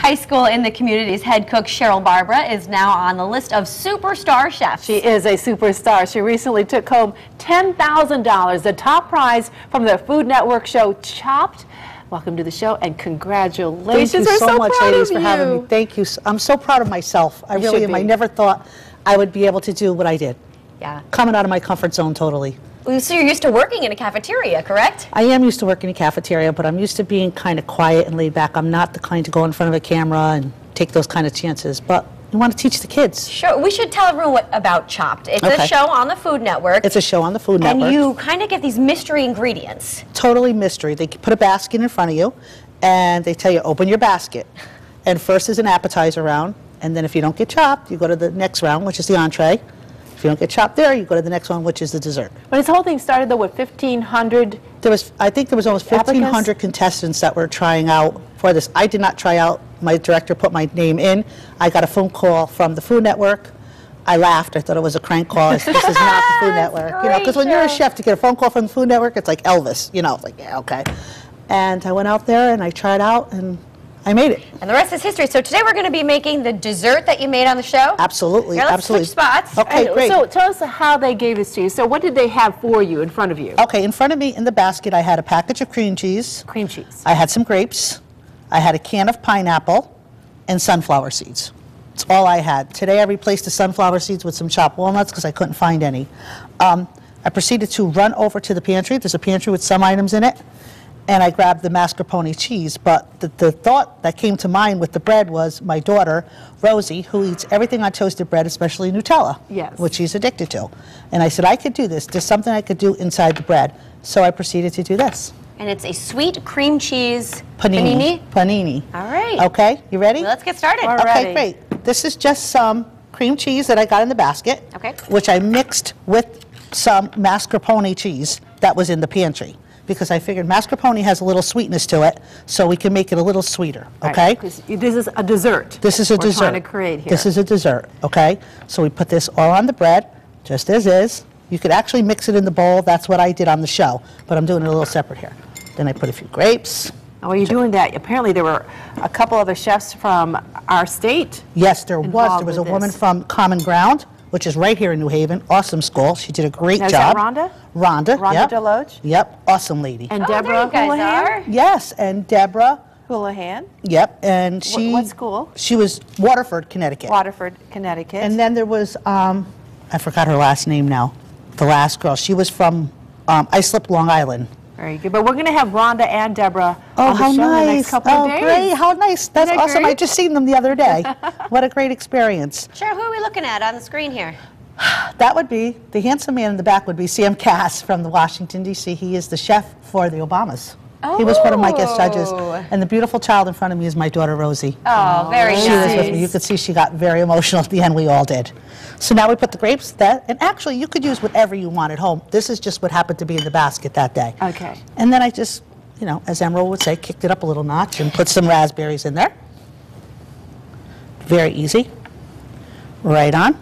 high school in the community's head cook, Cheryl Barbara, is now on the list of superstar chefs. She is a superstar. She recently took home $10,000, the top prize from the Food Network show Chopped. Welcome to the show and congratulations. Thank you so much, ladies, for having me. Thank you. I'm so proud of myself. I really am. I never thought I would be able to do what I did. Yeah. Coming out of my comfort zone totally. So you're used to working in a cafeteria, correct? I am used to working in a cafeteria, but I'm used to being kind of quiet and laid back. I'm not the kind to go in front of a camera and take those kind of chances, but you want to teach the kids. Sure. We should tell everyone about Chopped. It's a show on the Food Network. It's a show on the Food Network. And you kind of get these mystery ingredients. Totally mystery. They put a basket in front of you, and they tell you, open your basket. And first is an appetizer round, and then if you don't get chopped, you go to the next round, which is the entree. If you don't get chopped there, you go to the next one, which is the dessert. But this whole thing started, though, with 1,500... I think there was almost 1,500 contestants that were trying out for this. I did not try out. My director put my name in. I got a phone call from the Food Network. I laughed. I thought it was a crank call. This is not the Food Network. You know, because when you're a chef, to get a phone call from the Food Network, it's like Elvis. You know, it's like, yeah, okay. And I went out there, and I tried out, and I made it. And the rest is history. So today we're going to be making the dessert that you made on the show. Absolutely. Here, let's absolutely. switch spots. Okay, great. So tell us how they gave this to you. So what did they have for you in front of you? Okay, in front of me in the basket, I had a package of cream cheese. Cream cheese. I had some grapes. I had a can of pineapple and sunflower seeds. That's all I had. Today I replaced the sunflower seeds with some chopped walnuts because I couldn't find any. I proceeded to run over to the pantry. There's a pantry with some items in it. And I grabbed the mascarpone cheese, but the thought that came to mind with the bread was my daughter, Rosie, who eats everything on toasted bread, especially Nutella, which she's addicted to. And I said, I could do this. There's something I could do inside the bread. So I proceeded to do this. And it's a sweet cream cheese panini. Panini. All right. Okay, you ready? Well, let's get started. Okay, great. This is just some cream cheese that I got in the basket, which I mixed with some mascarpone cheese that was in the pantry, because I figured mascarpone has a little sweetness to it, so we can make it a little sweeter, okay? This is a dessert. This is a dessert. We're trying to create here. This is a dessert, okay? So we put this all on the bread, just as is. You could actually mix it in the bowl. That's what I did on the show, but I'm doing it a little separate here. Then I put a few grapes. Oh, are you doing that? Apparently there were a couple other chefs from our state. Yes, there was. There was a woman from Common Ground, which is right here in New Haven. Awesome school. She did a great job. Is that Rhonda? Rhonda, Rhonda Deloach? Yep, awesome lady. And Deborah Houlihan? Yes, and Deborah Houlihan? Yep, and she... What school? She was Waterford, Connecticut. Waterford, Connecticut. And then there was, I forgot her last name now, the last girl. She was from Islip, Long Island. Very good. But we're going to have Rhonda and Deborah on the how show nice. in the next couple of days. Oh, great. How nice. That's awesome. I just seen them the other day. What a great experience. Cheryl, who are we looking at on the screen here? That would be, the handsome man in the back would be Sam Cass from the Washington, D.C. He is the chef for the Obamas. He was one of my guest judges. And the beautiful child in front of me is my daughter, Rosie. Oh, very nice. She was with me. You could see she got very emotional at the end. We all did. So now we put the grapes, and actually you could use whatever you want at home. This is just what happened to be in the basket that day. Okay. And then I just, you know, as Emerald would say, kicked it up a little notch and put some raspberries in there. Very easy. Right on.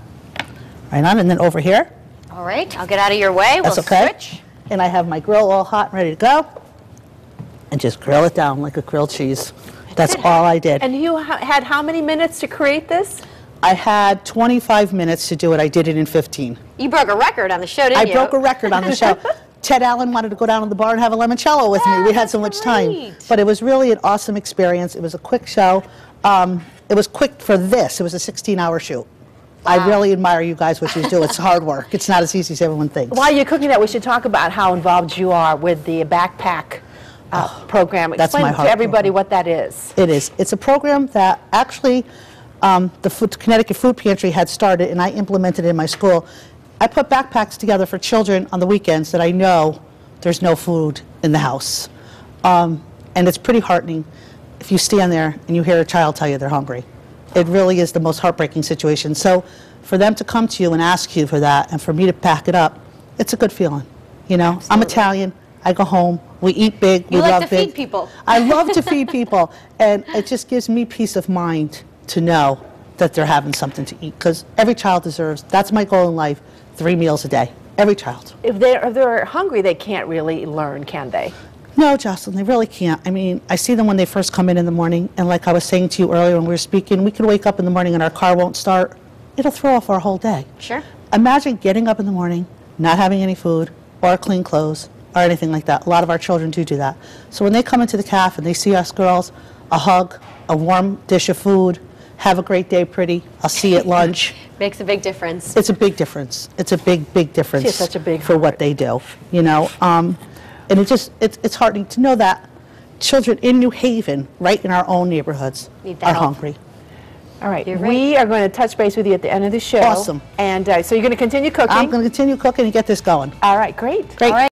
Right on, and then over here. All right, I'll get out of your way. That's okay. Switch. And I have my grill all hot and ready to go. And just grill it down like a grilled cheese. That's all I did. And you had how many minutes to create this? I had 25 minutes to do it. I did it in 15. You broke a record on the show, didn't you? I broke a record on the show. Ted Allen wanted to go down to the bar and have a limoncello with me. We had so much time. But it was really an awesome experience. It was a quick show. It was quick for this. It was a 16-hour shoot. I really admire you guys, what you do. It's hard work. It's not as easy as everyone thinks. While you're cooking that, we should talk about how involved you are with the backpack program. Explain to everybody what that is. It is. It's a program that actually the Connecticut Food Pantry had started, and I implemented it in my school. I put backpacks together for children on the weekends that I know there's no food in the house. And it's pretty heartening if you stand there and you hear a child tell you they're hungry. It really is the most heartbreaking situation. So for them to come to you and ask you for that, and for me to pack it up, it's a good feeling. You know, I'm Italian. I go home. We eat big. We love big. You like to feed people. I love to feed people, and it just gives me peace of mind to know that they're having something to eat, because every child deserves. That's my goal in life: 3 meals a day. Every child. If they're hungry, they can't really learn, can they? No, Jocelyn, they really can't. I mean, I see them when they first come in the morning, and like I was saying to you earlier when we were speaking, we could wake up in the morning and our car won't start. It'll throw off our whole day. Sure. Imagine getting up in the morning, not having any food or clean clothes or anything like that. A lot of our children do that. So when they come into the cafe and they see us girls, a hug, a warm dish of food, have a great day, pretty, I'll see you at lunch. Makes a big difference. It's a big difference. It's a big, big difference. She has such a big for what they do, you know. And it's heartening to know that children in New Haven, right in our own neighborhoods, Need that are help. hungry. All right, You're right. we are going to touch base with you at the end of the show. Awesome. And so you're going to continue cooking? I'm going to continue cooking and get this going. All right, great. Great. All right.